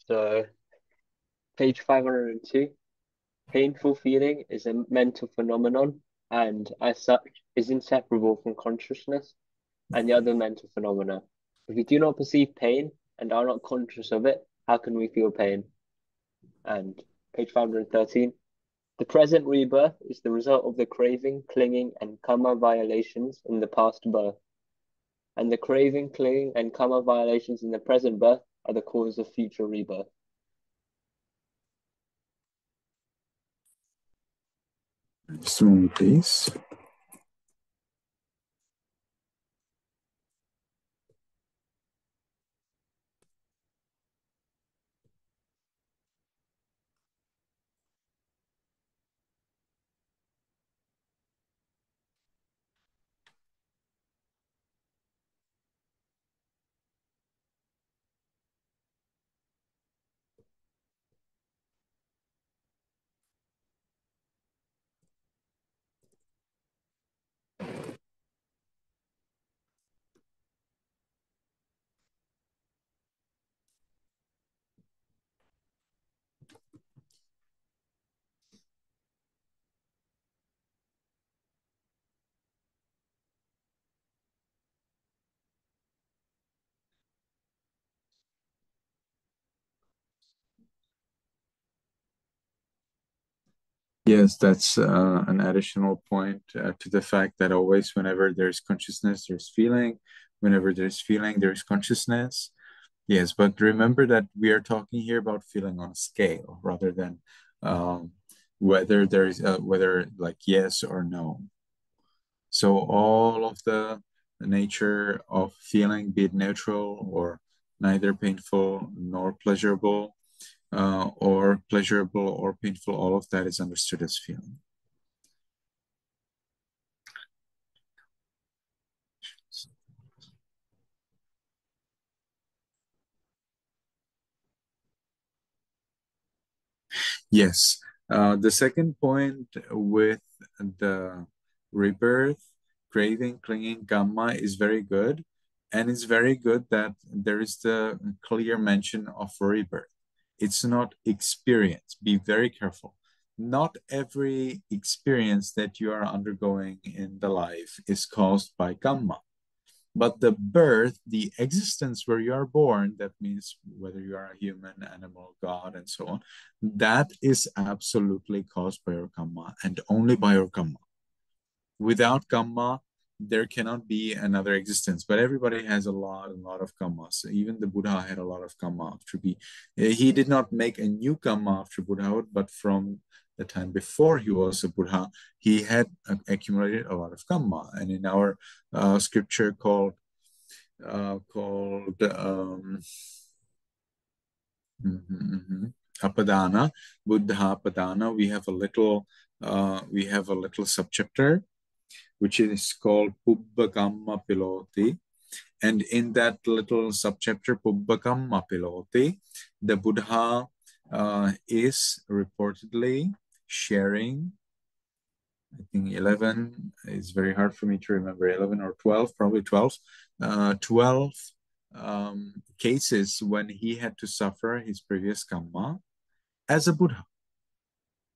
So, page 502, painful feeling is a mental phenomenon and, as such, is inseparable from consciousness and the other mental phenomena. If we do not perceive pain and are not conscious of it, how can we feel pain? And page 513, the present rebirth is the result of the craving, clinging, and kamma violations in the past birth. And the craving, clinging, and kamma violations in the present birth are the cause of future rebirth. Just a moment, please. Yes, that's an additional point to the fact that always, whenever there's consciousness, there's feeling. Whenever there's feeling, there's consciousness. Yes, but remember that we are talking here about feeling on a scale rather than um, whether like yes or no. So all of the nature of feeling, be it neutral or neither painful nor pleasurable, or pleasurable or painful, all of that is understood as feeling. Yes. The second point with the rebirth, craving, clinging, kamma is very good. And it's very good that there is the clear mention of rebirth. It's not experience. Be very careful. Not every experience that you are undergoing in the life is caused by kamma. But the birth, the existence where you are born, that means whether you are a human, animal, God, and so on, that is absolutely caused by your kamma and only by your kamma. Without kamma, there cannot be another existence. But everybody has a lot of kammas. So even the Buddha had a lot of kamma after be. He did not make a new kamma after Buddhahood, but from the time before he was a Buddha, he had accumulated a lot of kamma. And in our scripture called Apadana, Buddha Apadana, we have a little subchapter which is called Pubba Kamma Piloti. And in that little subchapter, Pubba Kamma Piloti, the Buddha is reportedly sharing, I think 11, it's very hard for me to remember, 11 or 12, probably 12, 12 cases when he had to suffer his previous kamma as a Buddha.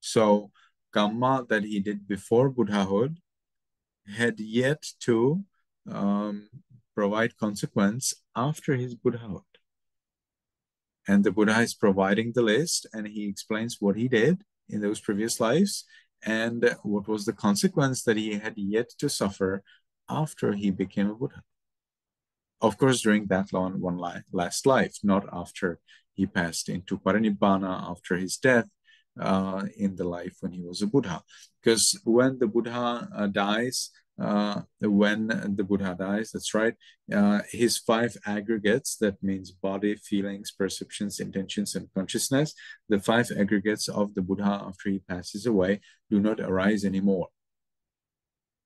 So, kamma that he did before Buddhahood had yet to provide consequence after his Buddhahood. And the Buddha is providing the list and he explains what he did in those previous lives and what was the consequence that he had yet to suffer after he became a Buddha. Of course, during that last life, not after he passed into parinibbana after his death, in the life when he was a Buddha. Because when the Buddha dies, that's right, his five aggregates, that means body, feelings, perceptions, intentions, and consciousness, the five aggregates of the Buddha after he passes away do not arise anymore.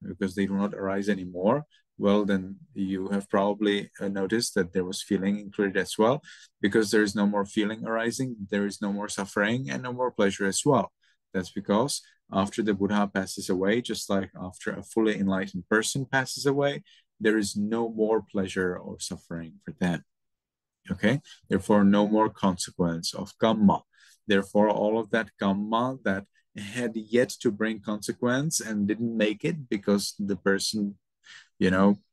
Because they do not arise anymore, well, then you have probably noticed that there was feeling included as well. Because there is no more feeling arising, there is no more suffering and no more pleasure as well. That's because after the Buddha passes away, just like after a fully enlightened person passes away, there is no more pleasure or suffering for them. Okay, therefore, no more consequence of kamma. Therefore, all of that kamma that had yet to bring consequence and didn't make it because the person,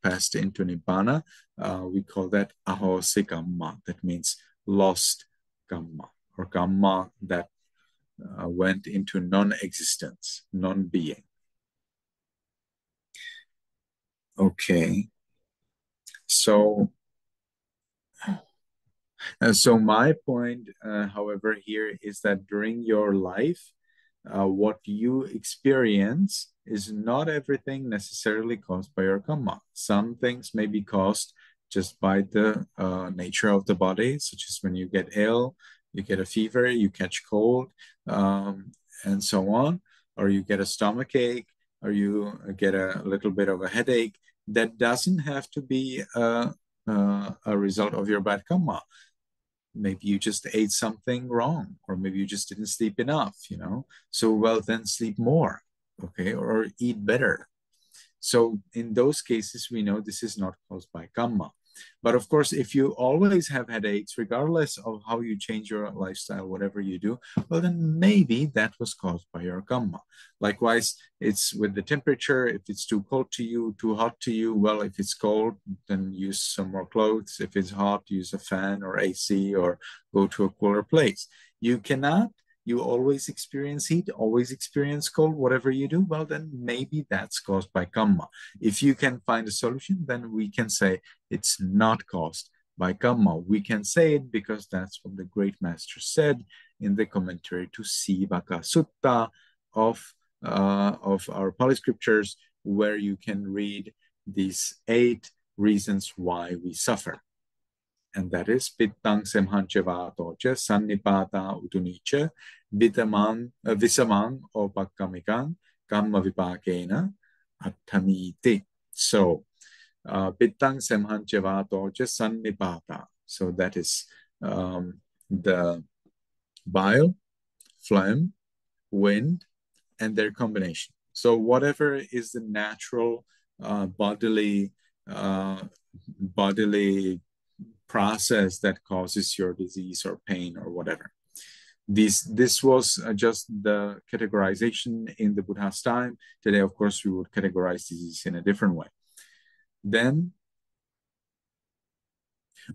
passed into nibbana, we call that ahosi kamma. That means lost kamma, or kamma that went into non-existence, non-being. Okay, so so my point, however, here is that during your life, what you experience is not everything necessarily caused by your karma. Some things may be caused just by the nature of the body, such as when you get ill, you get a fever, you catch cold, and so on, or you get a stomach ache, or you get a little bit of a headache. That doesn't have to be a result of your bad karma. Maybe you just ate something wrong, or maybe you just didn't sleep enough. So, well, then sleep more, okay, or eat better. So in those cases, we know this is not caused by kamma. But of course, if you always have headaches, regardless of how you change your lifestyle, whatever you do, well, then maybe that was caused by your kamma. Likewise, it's with the temperature. If it's too cold to you, too hot to you, well, if it's cold, then use some more clothes. If it's hot, use a fan or AC, or go to a cooler place. You always experience heat, always experience cold, whatever you do, well, then maybe that's caused by kamma. If you can find a solution, then we can say it's not caused by kamma. We can say it because that's what the great master said in the commentary to Sivaka Sutta of our Pali scriptures, where you can read these 8 reasons why we suffer. And that is pittang semhanchevatocha sannipata utunicha visamang opakkamikang kamma vipakena attamiti. So, pittang semhanchevatocha sannipata. So that is the bile, phlegm, wind, and their combination. So whatever is the natural bodily process that causes your disease or pain or whatever. This was just the categorization in the Buddha's time. Today, of course, we would categorize disease in a different way. Then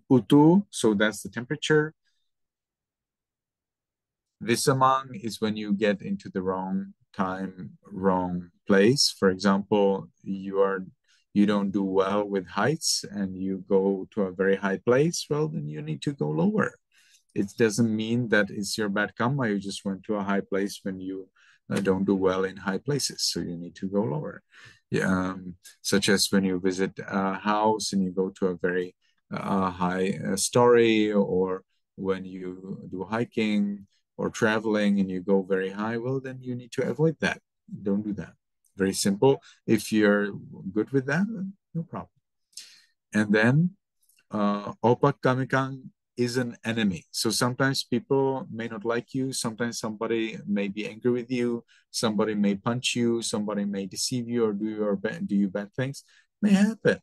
utu, so that's the temperature. Visamang is when you get into the wrong time, wrong place. For example, you don't do well with heights and you go to a very high place, well, then you need to go lower. It doesn't mean that it's your bad karma. You just went to a high place when you don't do well in high places. So you need to go lower. Such as when you visit a house and you go to a very high story, or when you do hiking or traveling and you go very high, well, then you need to avoid that. Don't do that. Very simple. If you're good with that, no problem. And then opak kamikang is an enemy. So sometimes people may not like you. Sometimes somebody may be angry with you. Somebody may punch you. Somebody may deceive you or do you bad things. May happen.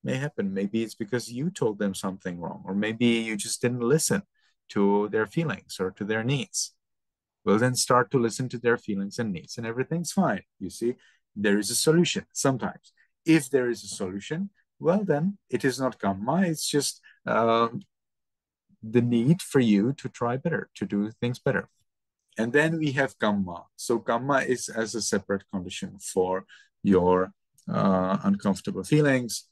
May happen. Maybe it's because you told them something wrong, or maybe you just didn't listen to their feelings or to their needs. Well, then start to listen to their feelings and needs, and everything's fine. You see, there is a solution sometimes. If there is a solution, well, then it is not kamma. It's just the need for you to try better, to do things better. And then we have kamma. So kamma is as a separate condition for your uncomfortable feelings.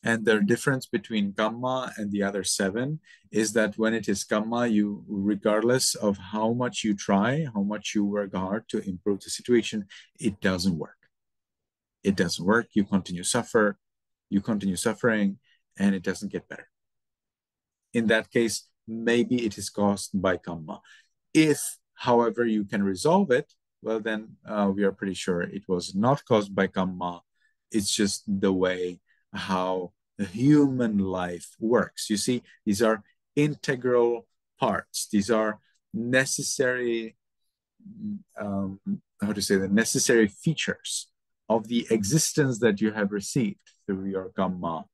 And the difference between kamma and the other 7 is that when it is kamma, you, regardless of how much you try, how much you work hard to improve the situation, it doesn't work. It doesn't work. You continue suffering, and it doesn't get better. In that case, maybe it is caused by kamma. If, however, you can resolve it, well, then we are pretty sure it was not caused by kamma. It's just the way how human life works. You see, these are integral parts. These are necessary, the necessary features of the existence that you have received through your kamma.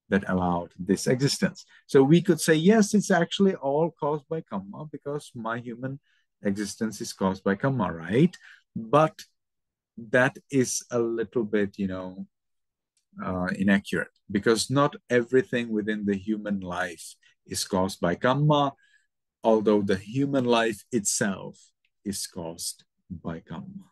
that allowed this existence. So we could say, yes, it's actually all caused by kamma because my human existence is caused by kamma, right? But that is a little bit, inaccurate because not everything within the human life is caused by kamma, although the human life itself is caused by kamma.